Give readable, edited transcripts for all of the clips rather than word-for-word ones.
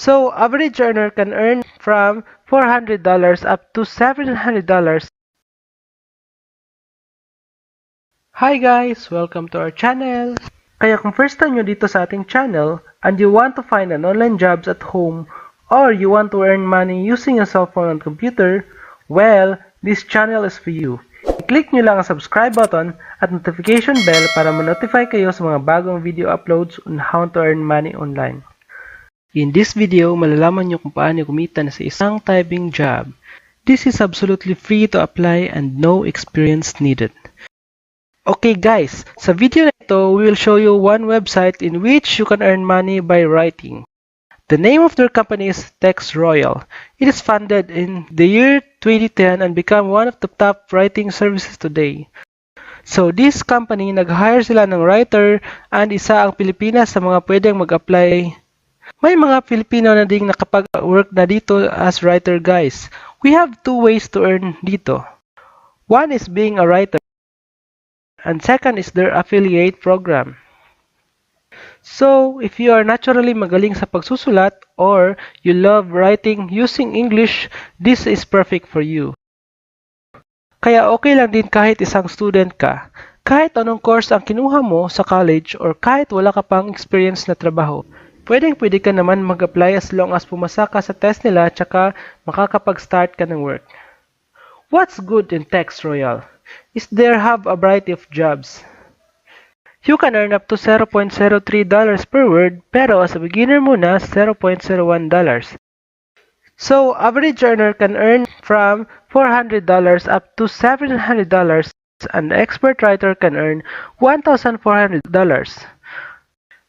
So, average earner can earn from $400 up to $700. Hi guys! Welcome to our channel! Kaya kung first time nyo dito sa ating channel and you want to find an online jobs at home or you want to earn money using a cell phone and computer, well, this channel is for you. I-click nyo lang ang subscribe button at notification bell para ma-notify kayo sa mga bagong video uploads on how to earn money online. In this video, malalaman nyo kung paano kumita na sa isang typing job. This is absolutely free to apply and no experience needed. Okay guys, sa video na ito, we will show you one website in which you can earn money by writing. The name of their company is TextRoyal. It is founded in the year 2010 and become one of the top writing services today. So this company, nag-hire sila ng writer and isa ang Pilipinas sa mga pwedeng mag-apply. May mga Filipino na ding nakapag-work na dito as writer guys. We have two ways to earn dito. One is being a writer and second is their affiliate program. So, if you are naturally magaling sa pagsusulat or you love writing using English, this is perfect for you. Kaya okay lang din kahit isang student ka, kahit anong course ang kinuha mo sa college or kahit wala ka pang experience na trabaho. Pwede ka naman mag-apply as long as pumasa ka sa test nila tsaka makakapag-start ka ng work. What's good in TextRoyal is they have a variety of jobs. You can earn up to $0.03 per word pero as a beginner muna, $0.01. So, average earner can earn from $400 up to $700 and the expert writer can earn $1,400.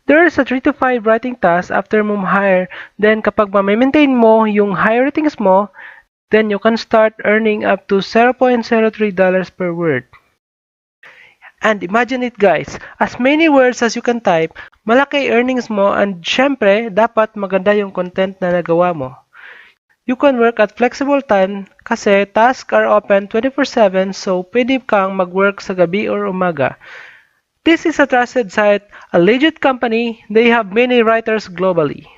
There is a 3 to 5 writing tasks after mo hire. Then kapag ma-maintain mo yung high ratings mo, then you can start earning up to $0.03 per word. And imagine it guys, as many words as you can type, malaki earnings mo and syempre, dapat maganda yung content na nagawa mo. You can work at flexible time kasi tasks are open 24/7 so pwede kang mag-work sa gabi or umaga. This is a trusted site, a legit company, they have many writers globally.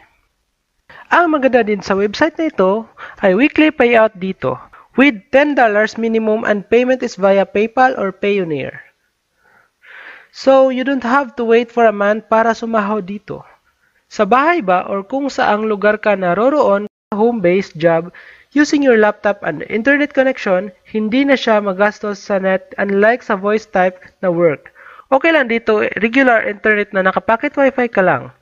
Ang maganda din sa website na ito ay weekly payout dito with $10 minimum and payment is via PayPal or Payoneer. So, you don't have to wait for a month para sumahod dito. Sa bahay ba or kung saang lugar ka naroroon, home-based job, using your laptop and internet connection, hindi na siya magastos sa net unlike sa voice type na work. Okay lang dito, regular internet na nakapacket wifi ka lang.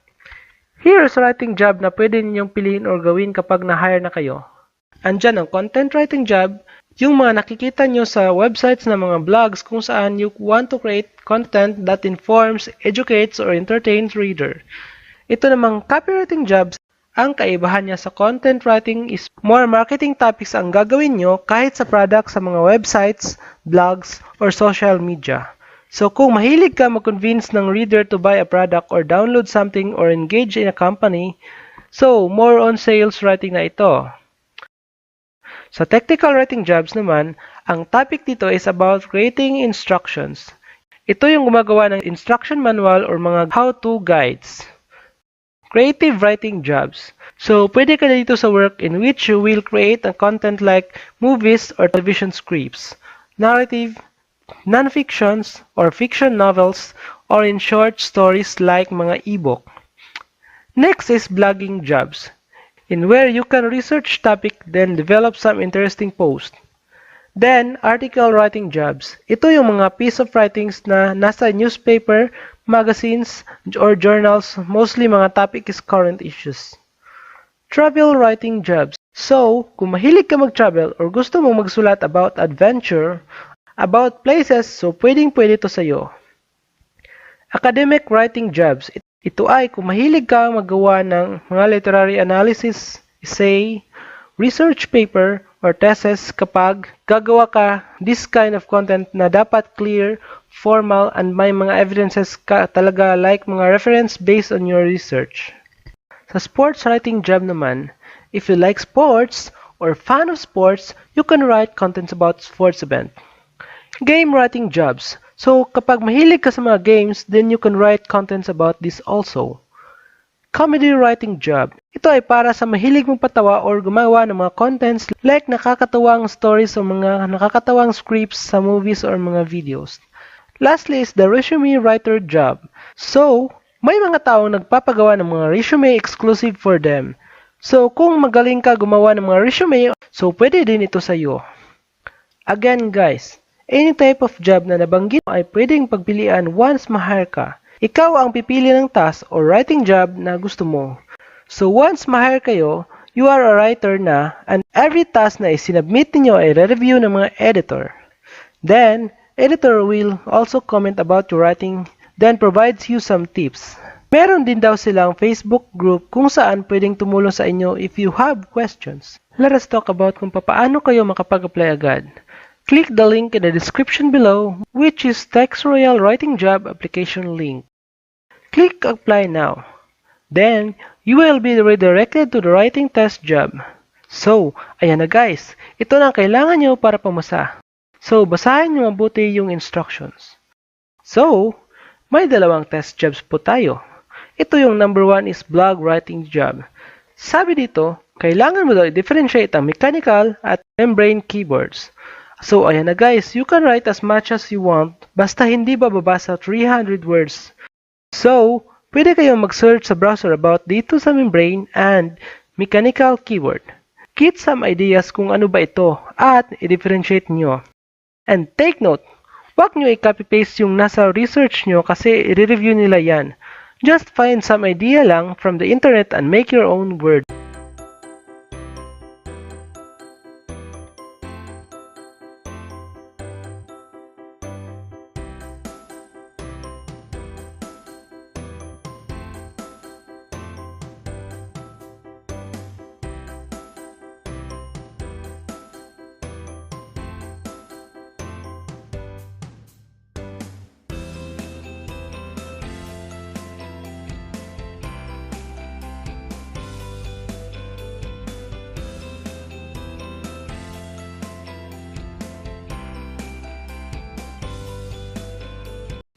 Here is a writing job na pwede ninyong piliin or gawin kapag na-hire na kayo. Andyan ang content writing job, yung mga nakikita nyo sa websites na mga blogs kung saan you want to create content that informs, educates, or entertains reader. Ito namang copywriting jobs, ang kaibahan niya sa content writing is more marketing topics ang gagawin nyo kahit sa product sa mga websites, blogs, or social media. So kung mahilig ka mag-convince ng reader to buy a product or download something or engage in a company, so more on sales writing na ito. Sa technical writing jobs naman, ang topic dito is about creating instructions. Ito yung gumagawa ng instruction manual or mga how-to guides. Creative writing jobs. So pwede ka dito sa work in which you will create a content like movies or television scripts, narrative, non-fictions or fiction novels, or in short stories like mga ebook. Next is blogging jobs, in where you can research topic then develop some interesting post. Then, article writing jobs. Ito yung mga piece of writings na nasa newspaper, magazines, or journals, mostly mga topic is current issues. Travel writing jobs. So, kung mahilig ka mag-travel or gusto mo magsulat about adventure, about places, so pwedeng-pwede to sa'yo. Academic writing jobs. Ito ay kung mahilig ka magawa ng mga literary analysis, essay, research paper, or thesis kapag gagawa ka this kind of content na dapat clear, formal, and may mga evidences ka talaga like mga reference based on your research. Sa sports writing job naman, if you like sports or fan of sports, you can write contents about sports event. Game writing jobs. So, kapag mahilig ka sa mga games, then you can write contents about this also. Comedy writing job. Ito ay para sa mahilig mong patawa or gumawa ng mga contents like nakakatawang stories o mga nakakatawang scripts sa movies or mga videos. Lastly is the resume writer job. So, may mga taong nagpapagawa ng mga resume exclusive for them. So, kung magaling ka gumawa ng mga resume, so pwede din ito sa iyo. Again guys, any type of job na nabanggit mo ay pwedeng pagpilian once ma-hire ka. Ikaw ang pipili ng task or writing job na gusto mo. So once ma-hire kayo, you are a writer na and every task na isinubmit niyo ay re-review ng mga editor. Then, editor will also comment about your writing, then provides you some tips. Meron din daw silang Facebook group kung saan pwedeng tumulong sa inyo if you have questions. Let us talk about kung paano kayo makapag-apply agad. Click the link in the description below, which is TextRoyal Writing Job Application link. Click Apply Now. Then, you will be redirected to the writing test job. So, ayan na guys. Ito na ang kailangan nyo para pumasa. So, basahin nyo mabuti yung instructions. So, may dalawang test jobs po tayo. Ito yung number 1 is blog writing job. Sabi dito, kailangan mo daw i-differentiate ang mechanical at membrane keyboards. So, ayan na guys. You can write as much as you want, basta hindi bababa sa 300 words. So, pwede kayong mag-search sa browser about dito sa membrane and mechanical keyword. Get some ideas kung ano ba ito at i-differentiate nyo. And take note, huwag nyo i-copy-paste yung nasa research nyo kasi i-review nila yan. Just find some idea lang from the internet and make your own word.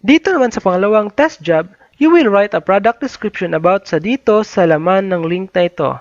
Dito naman sa pangalawang test job, you will write a product description about sa dito sa laman ng link na ito.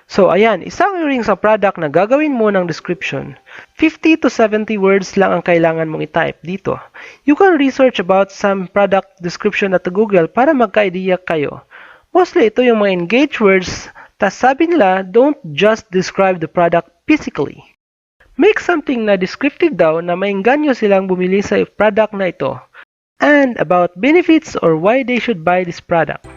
So ayan, isang earring sa product na gagawin mo ng description. 50 to 70 words lang ang kailangan mong i-type dito. You can research about some product description at Google para magka-idea kayo. Mostly ito yung mga engaged words, tas sabi nila, don't just describe the product physically. Make something na descriptive daw na maengganyo silang bumili sa product na ito. And about benefits or why they should buy this product.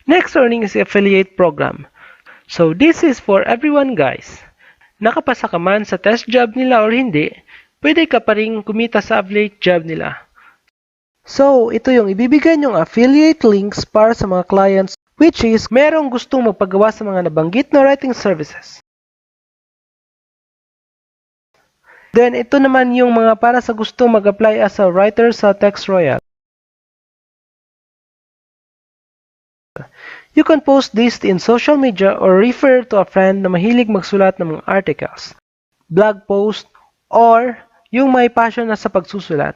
Next earning is affiliate program. So this is for everyone guys. Nakapasa ka man sa test job nila or hindi, pwede ka pa rin kumita sa affiliate job nila. So ito yung ibibigay nyong affiliate links para sa mga clients which is merong gustong magpagawa sa mga nabanggit na writing services. Then ito naman yung mga para sa gustong mag-apply as a writer sa TextRoyal. You can post this in social media or refer to a friend na mahilig magsulat ng mga articles, blog post, or yung may passion na sa pagsusulat.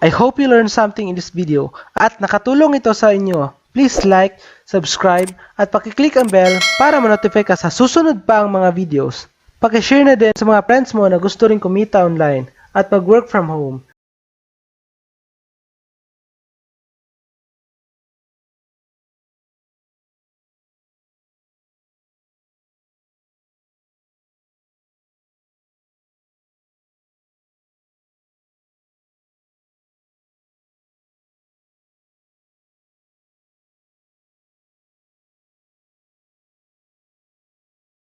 I hope you learned something in this video at nakatulong ito sa inyo. Please like, subscribe, at pakiclick ang bell para ma-notify ka sa susunod pa ang mga videos. Pakishare na din sa mga friends mo na gusto rin kumita online at mag-work from home.